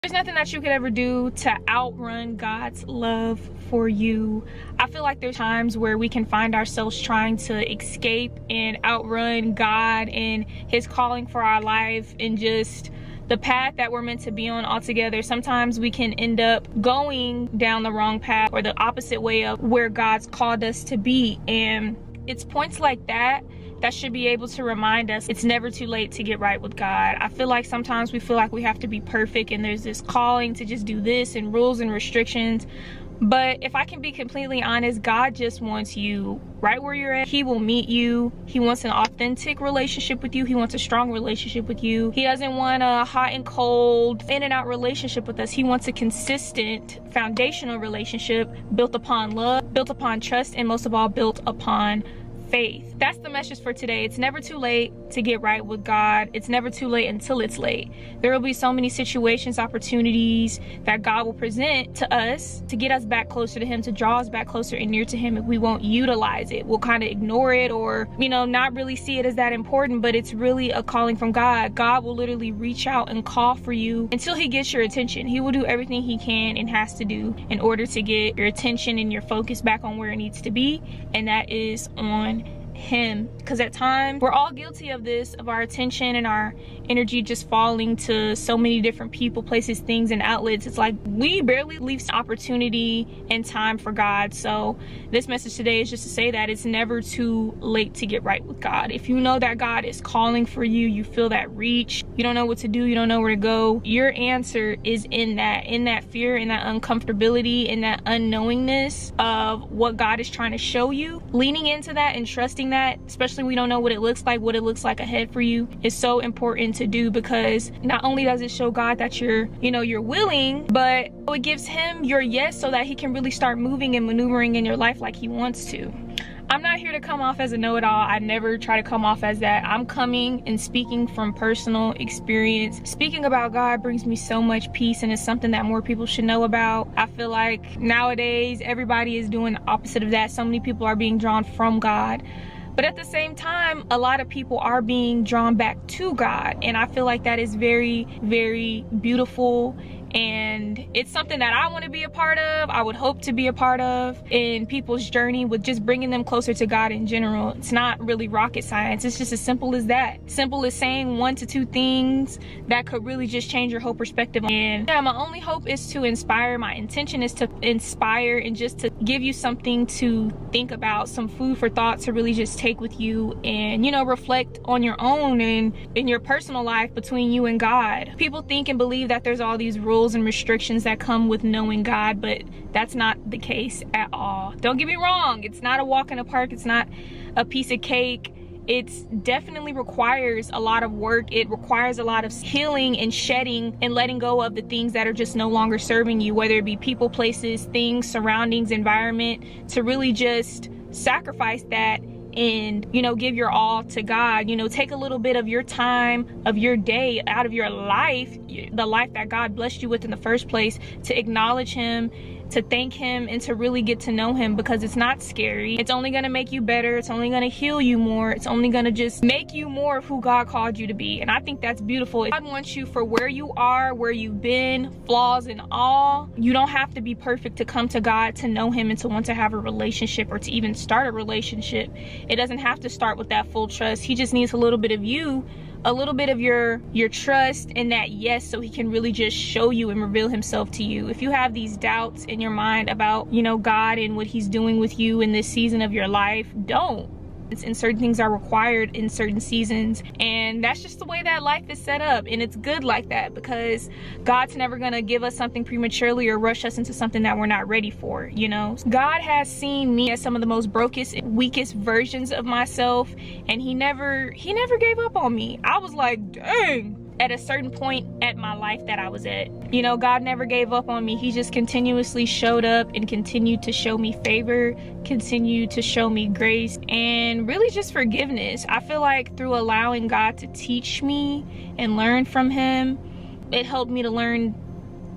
There's nothing that you could ever do to outrun God's love for you. I feel like there's times where we can find ourselves trying to escape and outrun God and his calling for our life and just the path that we're meant to be on altogether. Sometimes we can end up going down the wrong path or the opposite way of where God's called us to be. And it's points like that that should be able to remind us it's never too late to get right with God. I feel like sometimes we feel like we have to be perfect and there's this calling to just do this and rules and restrictions. But if I can be completely honest, God just wants you right where you're at. He will meet you. He wants an authentic relationship with you. He wants a strong relationship with you. He doesn't want a hot and cold, in and out relationship with us. He wants a consistent, foundational relationship built upon love, built upon trust, and most of all, built upon faith. That's the message for today. It's never too late to get right with God. It's never too late until it's late. There will be so many situations, opportunities that God will present to us to get us back closer to him, to draw us back closer and near to him. If we won't utilize it, we'll kind of ignore it or, you know, not really see it as that important, but it's really a calling from God. God will literally reach out and call for you until he gets your attention. He will do everything he can and has to do in order to get your attention and your focus back on where it needs to be, and that is on him. Because at times we're all guilty of this, of our attention and our energy just falling to so many different people, places, things, and outlets. It's like we barely leave opportunity and time for God. So this message today is just to say that it's never too late to get right with God. If you know that God is calling for you, you feel that reach, you don't know what to do, you don't know where to go, your answer is in that fear, in that uncomfortability, in that unknowingness of what God is trying to show you. Leaning into that and trusting that, especially when we don't know what it looks like ahead for you, is so important to do, because not only does it show God that you're willing, but it gives him your yes so that he can really start moving and maneuvering in your life like he wants to. I'm not here to come off as a know-it-all. I never try to come off as that. I'm coming and speaking from personal experience. Speaking about God brings me so much peace, and it's something that more people should know about. I feel like nowadays everybody is doing the opposite of that. So many people are being drawn from God. But at the same time, a lot of people are being drawn back to God. And I feel like that is very, very beautiful. And it's something that I want to be a part of. I would hope to be a part of in people's journey with just bringing them closer to God in general. It's not really rocket science. It's just as simple as that. Simple as saying 1 to 2 things that could really just change your whole perspective. And yeah, my only hope is to inspire. My intention is to inspire and just to give you something to think about, some food for thought to really just take with you and, you know, reflect on your own and in your personal life between you and God. People think and believe that there's all these rules and restrictions that come with knowing God, but that's not the case at all. Don't get me wrong, it's not a walk in the park, it's not a piece of cake. It's definitely requires a lot of work. It requires a lot of healing and shedding and letting go of the things that are just no longer serving you, whether it be people, places, things, surroundings, environment, to really just sacrifice that and, you know, give your all to God. You know, take a little bit of your time, of your day, out of your life, the life that God blessed you with in the first place, to acknowledge him, to thank him, and to really get to know him, because it's not scary. It's only gonna make you better. It's only gonna heal you more. It's only gonna just make you more of who God called you to be. And I think that's beautiful. God wants you for where you are, where you've been, flaws and all. You don't have to be perfect to come to God, to know him, and to want to have a relationship, or to even start a relationship. It doesn't have to start with that full trust. He just needs a little bit of you, a little bit of your trust and that yes, so he can really just show you and reveal himself to you. If you have these doubts in your mind about, you know, God and what he's doing with you in this season of your life, don't. And certain things are required in certain seasons, and that's just the way that life is set up, and it's good like that, because God's never gonna give us something prematurely or rush us into something that we're not ready for. You know, God has seen me as some of the most brokest, weakest versions of myself, and he never gave up on me. I was like, dang, at a certain point at my life that I was at, you know, God never gave up on me. He just continuously showed up and continued to show me favor, continued to show me grace, and really just forgiveness. I feel like through allowing God to teach me and learn from him, it helped me to learn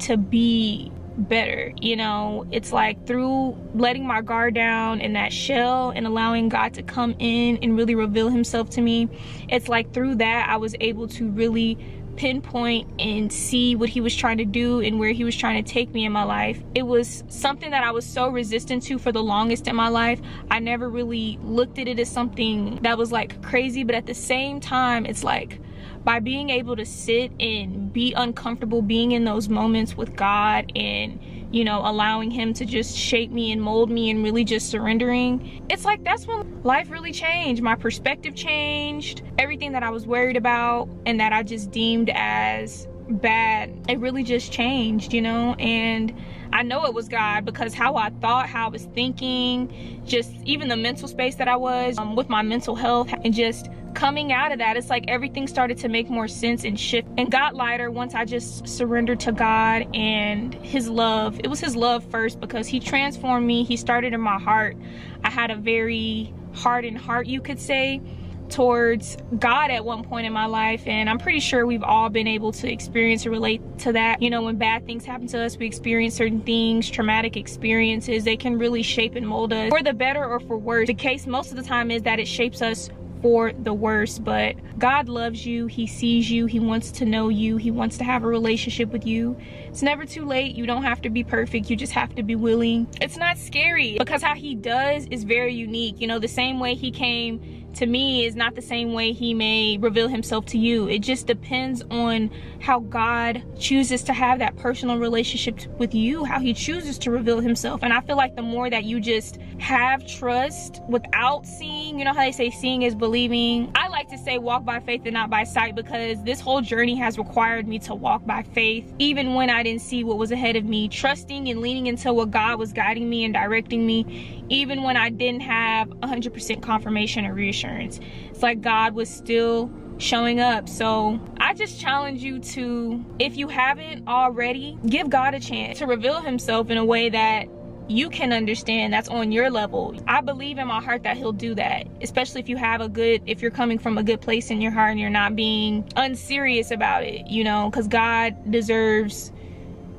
to be better. You know, it's like through letting my guard down in that shell and allowing God to come in and really reveal himself to me, it's like through that I was able to really pinpoint and see what he was trying to do and where he was trying to take me in my life. It was something that I was so resistant to for the longest in my life. I never really looked at it as something that was like crazy, but at the same time, it's like, by being able to sit and be uncomfortable, being in those moments with God and, you know, allowing him to just shape me and mold me and really just surrendering, it's like that's when life really changed. My perspective changed. Everything that I was worried about and that I just deemed as bad, it really just changed, you know. And I know it was God, because how I thought, how I was thinking, just even the mental space that I was with my mental health, and just coming out of that, it's like everything started to make more sense and shift and got lighter once I just surrendered to God and his love. It was his love first, because he transformed me. He started in my heart. I had a very hardened heart, you could say, towards God at one point in my life, and I'm pretty sure we've all been able to experience or relate to that. You know, when bad things happen to us, we experience certain things, traumatic experiences. They can really shape and mold us for the better or for worse. The case most of the time is that it shapes us for the worst, but God loves you. He sees you. He wants to know you. He wants to have a relationship with you. It's never too late. You don't have to be perfect. You just have to be willing. It's not scary, because how he does is very unique. You know, the same way he came to me is not the same way he may reveal himself to you. It just depends on how God chooses to have that personal relationship with you, how he chooses to reveal himself. And I feel like the more that you just have trust without seeing, you know how they say seeing is believing. I like to say walk by faith and not by sight, because this whole journey has required me to walk by faith, even when I didn't see what was ahead of me, trusting and leaning into what God was guiding me and directing me, even when I didn't have 100% confirmation or reassurance. It's like God was still showing up. So I just challenge you to, if you haven't already, give God a chance to reveal himself in a way that you can understand, that's on your level. I believe in my heart that he'll do that, especially if you have if you're coming from a good place in your heart and you're not being unserious about it, you know, because God deserves,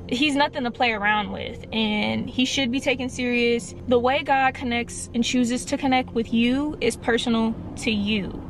he's nothing to play around with, and he should be taken serious. The way God connects and chooses to connect with you is personal to you,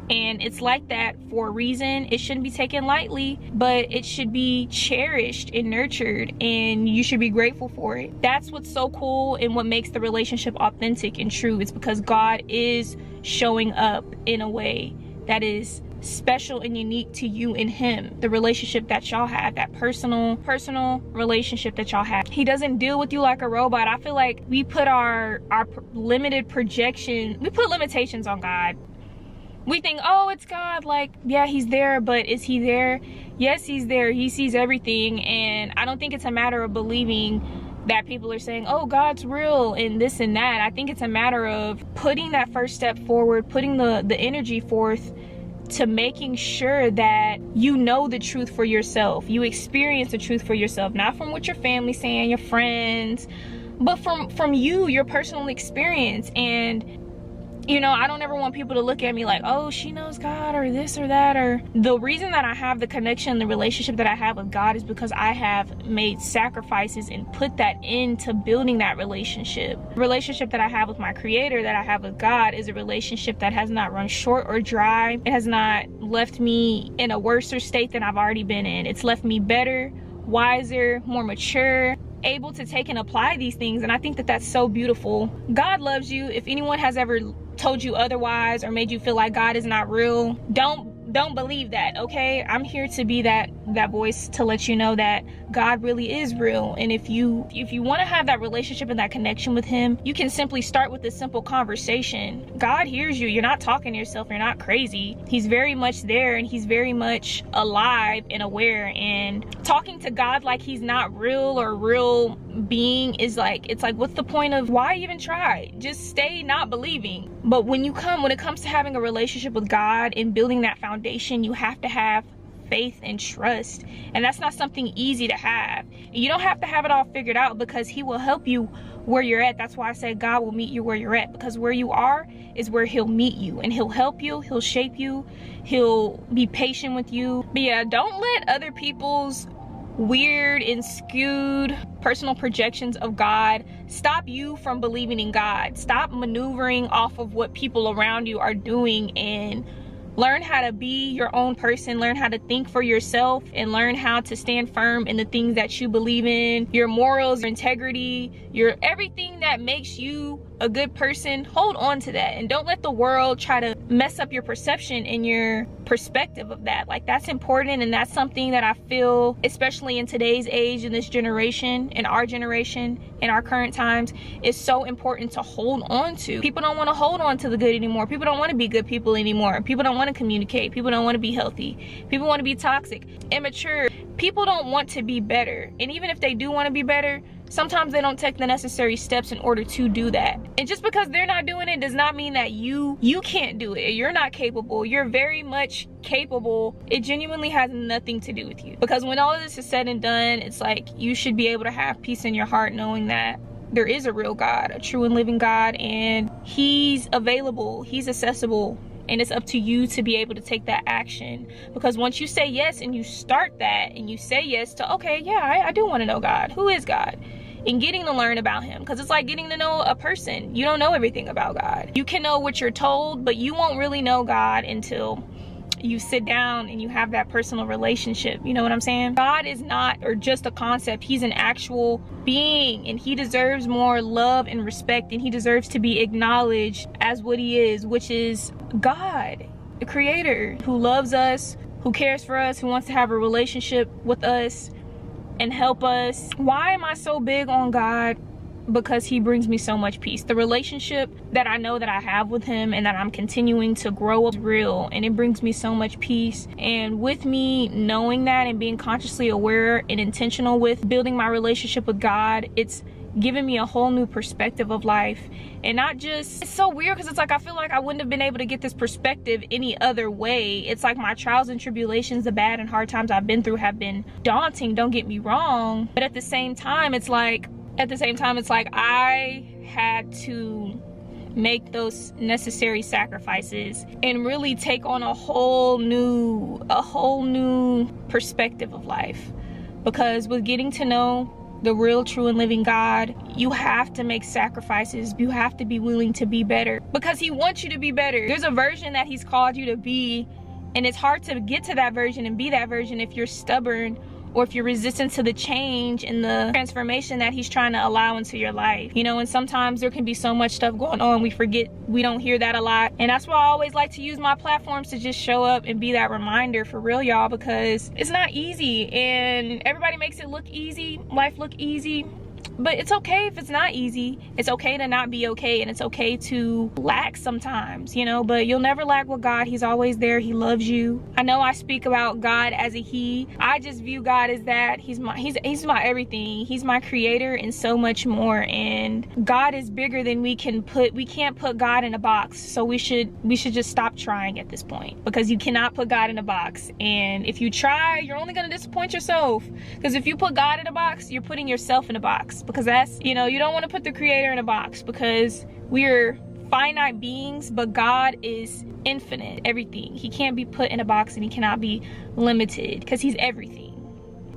and it's like that for a reason. It shouldn't be taken lightly, but it should be cherished and nurtured, and you should be grateful for it. That's what's so cool and what makes the relationship authentic and true. It's because God is showing up in a way that is special and unique to you and him. The relationship that y'all have, that personal relationship that y'all have. He doesn't deal with you like a robot. I feel like we put our limited projection, we put limitations on God. We think, oh, it's God, like, yeah, he's there, but is he there? Yes, he's there. He sees everything. And I don't think it's a matter of believing that people are saying, oh, God's real and this and that. I think it's a matter of putting that first step forward, putting the energy forth to making sure that you know the truth for yourself. You experience the truth for yourself, not from what your family's saying, your friends, but from you, your personal experience. And you know, I don't ever want people to look at me like, oh, she knows God or this or that. Or the reason that I have the connection, the relationship that I have with God is because I have made sacrifices and put that into building that relationship. The relationship that I have with my creator, that I have with God, is a relationship that has not run short or dry. It has not left me in a worse state than I've already been in. It's left me better, wiser, more mature, able to take and apply these things. And I think that that's so beautiful. God loves you. If anyone has ever told you otherwise or made you feel like God is not real, don't believe that, okay? I'm here to be that voice to let you know that God really is real. And if you want to have that relationship and that connection with him, you can simply start with a simple conversation. God hears you. You're not talking to yourself. You're not crazy. He's very much there, and he's very much alive and aware. And talking to God like he's not real or real being is like, it's like, what's the point of, why even try? Just stay not believing. But when it comes to having a relationship with God and building that foundation, you have to have faith and trust. And that's not something easy to have. You don't have to have it all figured out, because he will help you where you're at. That's why I say God will meet you where you're at, because where you are is where he'll meet you, and he'll help you, he'll shape you, he'll be patient with you. But yeah, don't let other people's weird and skewed personal projections of God stop you from believing in God. Stop maneuvering off of what people around you are doing and Learn how to be your own person, learn how to think for yourself, and learn how to stand firm in the things that you believe in, your morals, your integrity, your everything that makes you a good person. Hold on to that, and don't let the world try to mess up your perception and your perspective of that. Like, that's important, and that's something that I feel, especially in today's age, in this generation, in our generation, in our current times, is so important to hold on to. People don't want to hold on to the good anymore. People don't want to be good people anymore. People don't want to communicate. People don't want to be healthy. People want to be toxic, immature. People don't want to be better, and even if they do want to be better, sometimes they don't take the necessary steps in order to do that. And just because they're not doing it does not mean that you can't do it. You're not capable. You're very much capable. It genuinely has nothing to do with you, because when all of this is said and done, it's like you should be able to have peace in your heart knowing that there is a real God, a true and living God, and he's available, he's accessible. And it's up to you to be able to take that action. Because once you say yes and you start that, and you say yes to, okay, yeah, I do want to know God. Who is God? And getting to learn about him. Because it's like getting to know a person. You don't know everything about God. You can know what you're told, but you won't really know God until you sit down and you have that personal relationship. You know what I'm saying? God is not or just a concept. He's an actual being, and he deserves more love and respect, and he deserves to be acknowledged as what he is, which is God, the creator, who loves us, who cares for us, who wants to have a relationship with us and help us. Why am I so big on God? Because he brings me so much peace. The relationship that I know that I have with him and that I'm continuing to grow is real, and it brings me so much peace. And with me knowing that and being consciously aware and intentional with building my relationship with God, it's given me a whole new perspective of life. And not just, it's so weird because it's like I feel like I wouldn't have been able to get this perspective any other way. It's like my trials and tribulations, the bad and hard times I've been through have been daunting, don't get me wrong, but at the same time it's like I had to make those necessary sacrifices and really take on a whole new perspective of life. Because with getting to know the real, true, and living God, you have to make sacrifices. You have to be willing to be better, because he wants you to be better. There's a version that he's called you to be, and it's hard to get to that version and be that version if you're stubborn, or if you're resistant to the change and the transformation that he's trying to allow into your life. You know, and sometimes there can be so much stuff going on, we forget, we don't hear that a lot. And that's why I always like to use my platforms to just show up and be that reminder for real, y'all, because it's not easy, and everybody makes it look easy, life look easy. But it's okay if it's not easy. It's okay to not be okay, and it's okay to lack sometimes, you know, but you'll never lack with God. He's always there. He loves you. I know I speak about God as a he. I just view God as that. He's my everything. He's my creator and so much more. And God is bigger than we can't put God in a box. So we should just stop trying at this point, because you cannot put God in a box. And if you try, you're only going to disappoint yourself. Because if you put God in a box, you're putting yourself in a box. Because that's, you know, you don't want to put the creator in a box, because we're finite beings, but God is infinite, everything. He can't be put in a box, and he cannot be limited, because he's everything.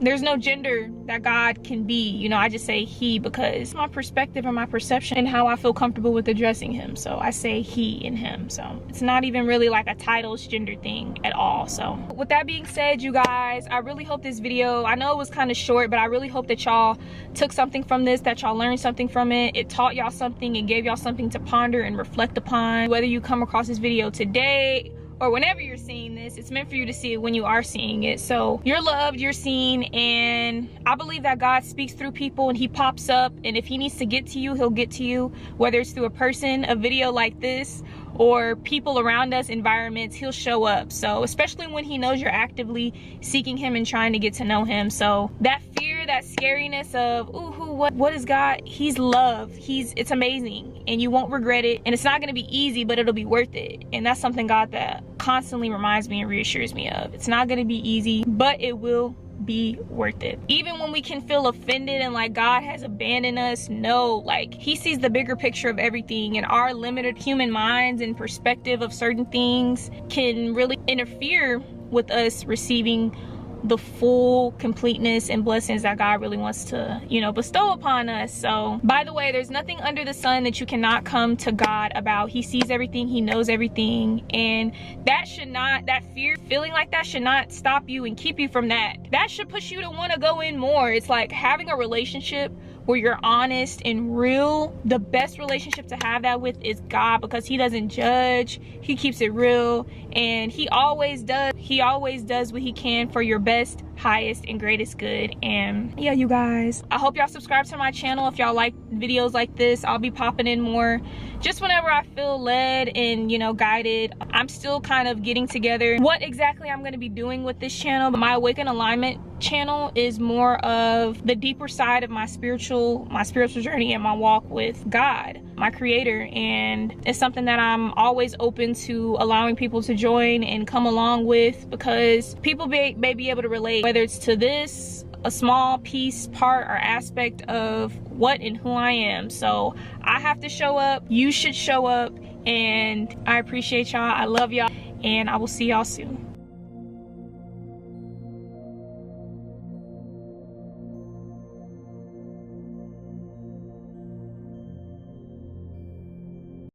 There's no gender that God can be, you know. I just say he because my perspective and my perception and how I feel comfortable with addressing him. So I say he and him. So it's not even really like a titles gender thing at all. So with that being said, you guys, I really hope this video, I know it was kind of short, but I really hope that y'all took something from this, that y'all learned something from it. It taught y'all something and gave y'all something to ponder and reflect upon. Whether you come across this video today or whenever you're seeing this, it's meant for you to see it when you are seeing it. So you're loved, you're seen, and I believe that God speaks through people, and he pops up, and if he needs to get to you, he'll get to you. Whether it's through a person, a video like this, or people around us, environments, he'll show up. So especially when he knows you're actively seeking him and trying to get to know him. So that fear, that scariness of, ooh, what is God? He's love. It's amazing, and you won't regret it. And it's not gonna be easy, but it'll be worth it. And that's something God that constantly reminds me and reassures me of. It's not gonna be easy, but it will be worth it. Even when we can feel offended and like God has abandoned us, no, like he sees the bigger picture of everything, and our limited human minds and perspective of certain things can really interfere with us receiving the full completeness and blessings that God really wants to, you know, bestow upon us. So, by the way, there's nothing under the sun that you cannot come to God about. He sees everything, he knows everything, and that should not, that fear, feeling like that should not stop you and keep you from that. That should push you to want to go in more. It's like having a relationship where you're honest and real. The best relationship to have that with is God, because he doesn't judge, he keeps it real, and he always does what he can for your best, highest, and greatest good. And yeah, you guys, I hope y'all subscribe to my channel. If y'all like videos like this, I'll be popping in more just whenever I feel led and, you know, guided. I'm still kind of getting together what exactly I'm going to be doing with this channel. My Awaken Alignment channel is more of the deeper side of my spiritual journey and my walk with God, my creator, and it's something that I'm always open to allowing people to join and come along with, because people may be able to relate, whether it's to this, a small piece, part, or aspect of what and who I am. So I have to show up, you should show up, and I appreciate y'all. I love y'all, and I will see y'all soon.